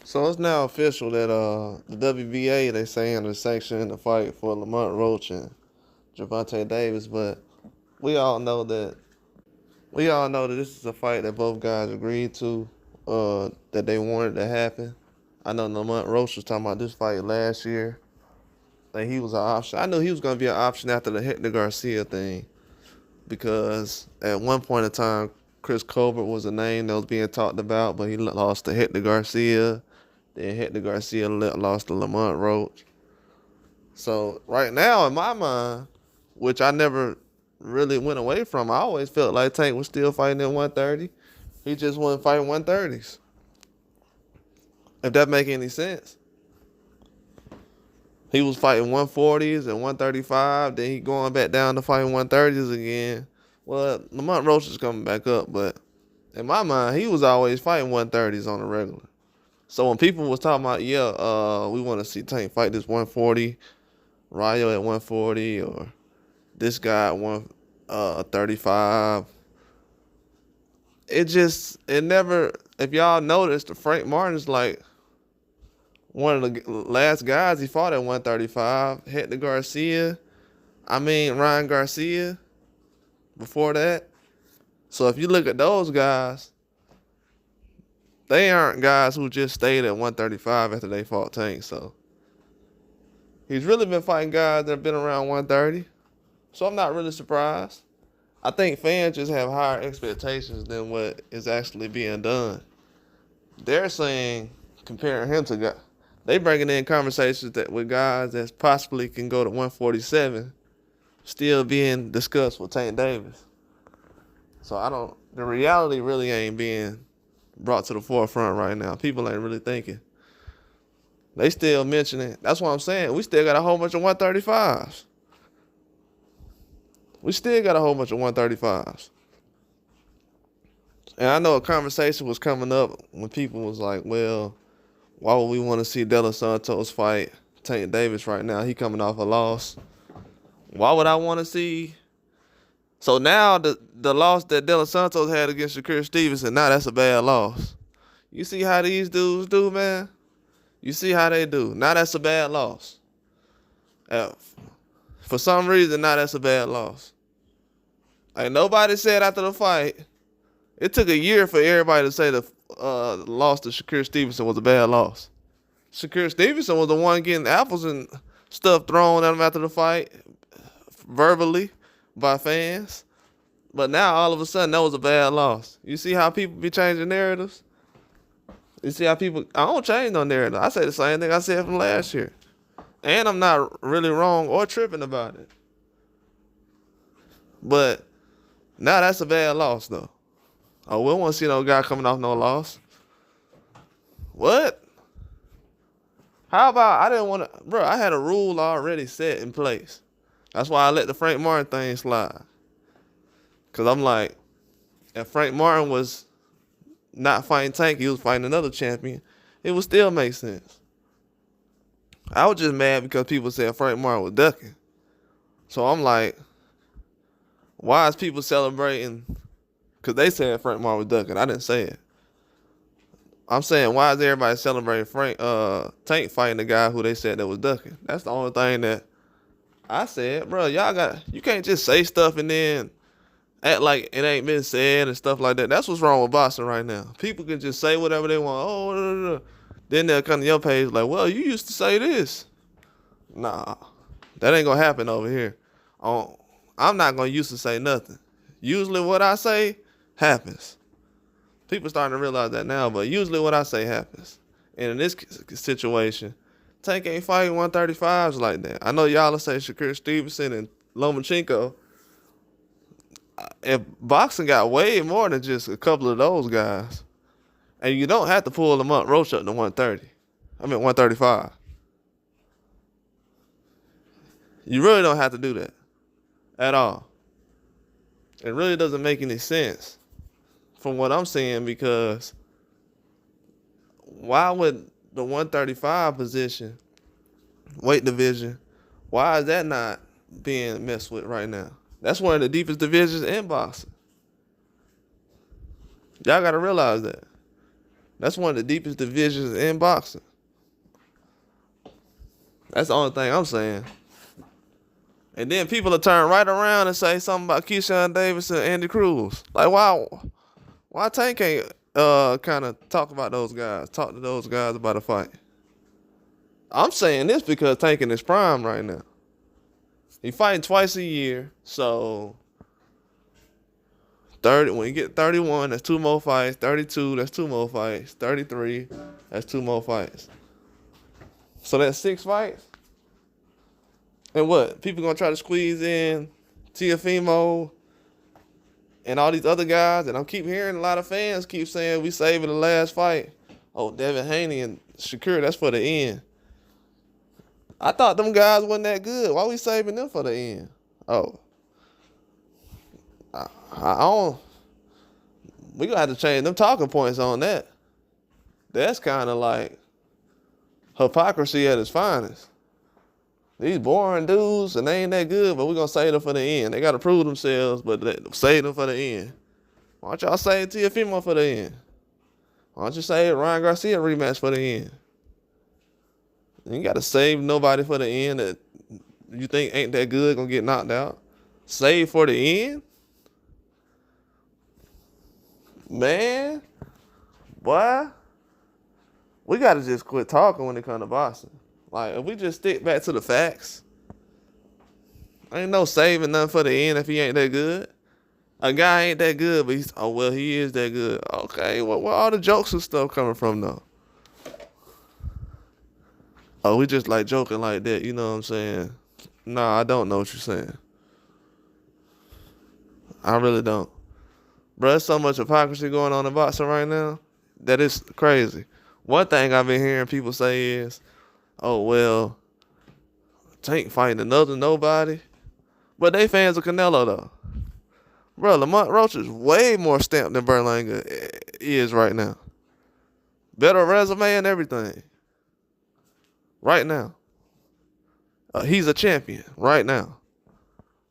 So it's now official that the WBA they saying they're sanctioning the fight for Lamont Roach and Gervonta Davis, but we all know that this is a fight that both guys agreed to, that they wanted to happen. I know Lamont Roach was talking about this fight last year. That he was an option. I knew he was gonna be an option after the Hector Garcia thing because at one point in time, Chris Colbert was a name that was being talked about, but he lost to Hector Garcia. Then Hector Garcia lost to Lamont Roach. So right now, in my mind, which I never really went away from, I always felt like Tank was still fighting at 130. He just wasn't fighting 130s. If that make any sense. He was fighting 140s and 135. Then he going back down to fighting 130s again. Well, Lamont Roach is coming back up, but in my mind, he was always fighting 130s on the regular. So when people was talking about, we want to see Tank fight this 140, Rayo at 140, or this guy at 135, it never. If y'all noticed, Frank Martin's like one of the last guys he fought at 135. Hector Garcia, Ryan Garcia before that. So if you look at those guys, they aren't guys who just stayed at 135 after they fought Tank. So he's really been fighting guys that have been around 130. So I'm not really surprised. I think fans just have higher expectations than what is actually being done. They're saying, comparing him to guys, they bringing in conversations that with guys that possibly can go to 147 still being discussed with Tank Davis. So the reality really ain't being brought to the forefront right now. People ain't really thinking. They still mentioning. That's what I'm saying. We still got a whole bunch of 135s. We still got a whole bunch of 135s. And I know a conversation was coming up when people was like, well, why would we want to see De Los Santos fight Tank Davis right now? He coming off a loss. Why would I want to see? So now the loss that De Los Santos had against Shakur Stevenson, now that's a bad loss. You see how these dudes do, man? You see how they do. Now that's a bad loss. For some reason, now that's a bad loss. Like nobody said after the fight, it took a year for everybody to say the loss to Shakur Stevenson was a bad loss. Shakur Stevenson was the one getting apples and stuff thrown at him after the fight, verbally, by fans. But now, all of a sudden, that was a bad loss. You see how people be changing narratives? You see how people... I don't change no narrative. I say the same thing I said from last year. And I'm not really wrong or tripping about it. But now that's a bad loss, though. Oh, we don't want to see no guy coming off no loss. What? How about I didn't want to... Bro, I had a rule already set in place. That's why I let the Frank Martin thing slide. Because I'm like, if Frank Martin was not fighting Tank, he was fighting another champion, it would still make sense. I was just mad because people said Frank Martin was ducking. So I'm like, why is people celebrating? Because they said Frank Martin was ducking. I didn't say it. I'm saying, why is everybody celebrating Tank fighting the guy who they said that was ducking? That's the only thing that I said, bro, you can't just say stuff and then act like it ain't been said and stuff like that. That's what's wrong with boxing right now. People can just say whatever they want. Oh, then they'll come to your page like, well, you used to say this. Nah, that ain't gonna happen over here. I'm not gonna used to say nothing. Usually what I say happens. People starting to realize that now, but usually what I say happens. And in this situation, Tank ain't fighting 135s like that. I know y'all will say Shakur Stevenson and Lomachenko. If boxing got way more than just a couple of those guys, and you don't have to pull them up, Roach up to 135. You really don't have to do that at all. It really doesn't make any sense from what I'm seeing, because why would the 135 position, weight division, why is that not being messed with right now? That's one of the deepest divisions in boxing. Y'all got to realize that. That's one of the deepest divisions in boxing. That's the only thing I'm saying. And then people will turn right around and say something about Keyshawn Davis and Andy Cruz. Like, why Tank ain't kind of talk about those guys, talk to those guys about a fight? I'm saying this because Tank in his prime right now. He fighting twice a year, so 30 when you get 31, that's 2 more fights. 32, that's 2 more fights. 33, that's 2 more fights. So that's 6 fights. And what? People gonna try to squeeze in Teofimo and all these other guys, and I keep hearing a lot of fans keep saying we saving the last fight. Oh, Devin Haney and Shakur, that's for the end. I thought them guys wasn't that good. Why we saving them for the end? Oh, I don't. We gonna have to change them talking points on that. That's kind of like hypocrisy at its finest. These boring dudes, and they ain't that good, but we gonna save them for the end. They gotta prove themselves, but save them for the end. Why don't y'all save Teofimo for the end? Why don't you save Ryan Garcia rematch for the end? You gotta save nobody for the end that you think ain't that good, gonna get knocked out. Save for the end? Man, boy, we gotta just quit talking when it comes to boxing. Like, if we just stick back to the facts, ain't no saving nothing for the end if he ain't that good. A guy ain't that good, but he is that good. Okay, where all the jokes and stuff coming from, though? Oh, we just like joking like that, you know what I'm saying? Nah, I don't know what you're saying. I really don't. Bro, there's so much hypocrisy going on in boxing right now that it's crazy. One thing I've been hearing people say is, oh, well, Tank fighting another nobody. But they fans of Canelo, though. Bro, Lamont Roach is way more stamped than Berlanga is right now. Better resume and everything. Right now. He's a champion right now.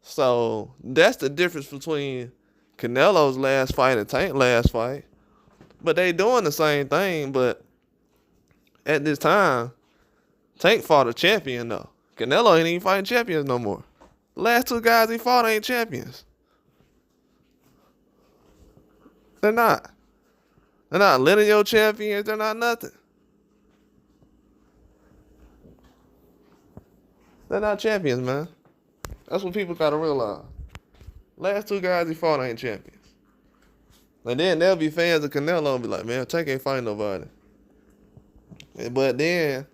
So that's the difference between Canelo's last fight and Tank's last fight. But they doing the same thing, but at this time, Tank fought a champion, though. Canelo ain't even fighting champions no more. The last 2 guys he fought ain't champions. They're not. They're not lineal champions. They're not nothing. They're not champions, man. That's what people gotta realize. Last 2 guys he fought ain't champions. And then they'll be fans of Canelo and be like, man, Tank ain't fighting nobody. But then,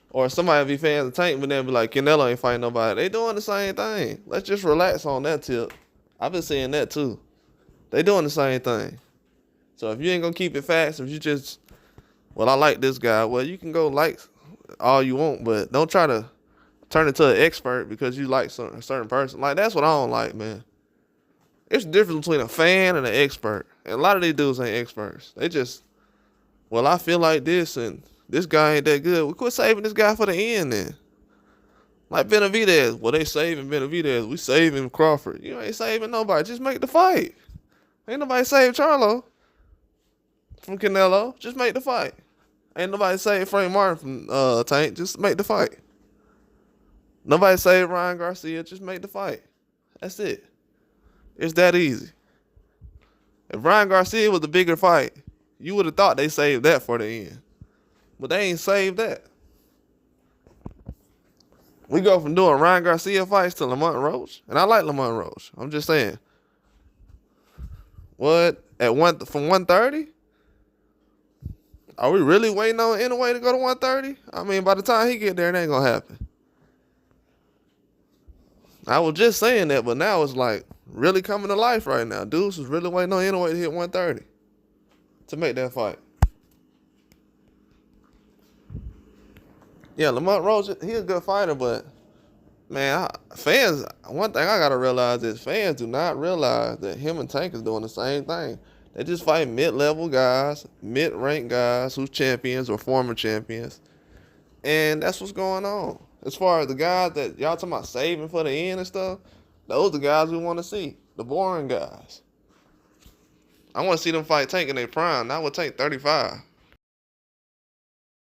or somebody be fans of Tank, but then be like, Canelo ain't fighting nobody. They doing the same thing. Let's just relax on that tip. I've been seeing that too. They doing the same thing. So if you ain't gonna keep it fast, if you just, well, I like this guy, well, you can go like all you want, but don't try to turn into an expert because you like a certain person. Like, that's what I don't like, man. It's the difference between a fan and an expert. And a lot of these dudes ain't experts. They just, well, I feel like this and this guy ain't that good. We quit saving this guy for the end then. Like Benavidez. Well, they saving Benavidez. We saving Crawford. You ain't saving nobody. Just make the fight. Ain't nobody save Charlo from Canelo. Just make the fight. Ain't nobody save Frank Martin from Tank. Just make the fight. Nobody save Ryan Garcia. Just make the fight. That's it. It's that easy. If Ryan Garcia was the bigger fight, you would have thought they saved that for the end. But they ain't saved that. We go from doing Ryan Garcia fights to Lamont Roach. And I like Lamont Roach. I'm just saying. What? From 130? Are we really waiting on Inoue to go to 130? I mean, by the time he get there, it ain't going to happen. I was just saying that, but now it's like really coming to life right now. Dudes is really waiting on Inoue to hit 130 to make that fight. Yeah, Lamont Roach, he a good fighter, but, man, fans, one thing I got to realize is fans do not realize that him and Tank is doing the same thing. They just fight mid-level guys, mid-ranked guys who's champions or former champions, and that's what's going on. As far as the guys that y'all talking about saving for the end and stuff, those are the guys we want to see, the boring guys. I want to see them fight Tank in their prime, not with Tank 35.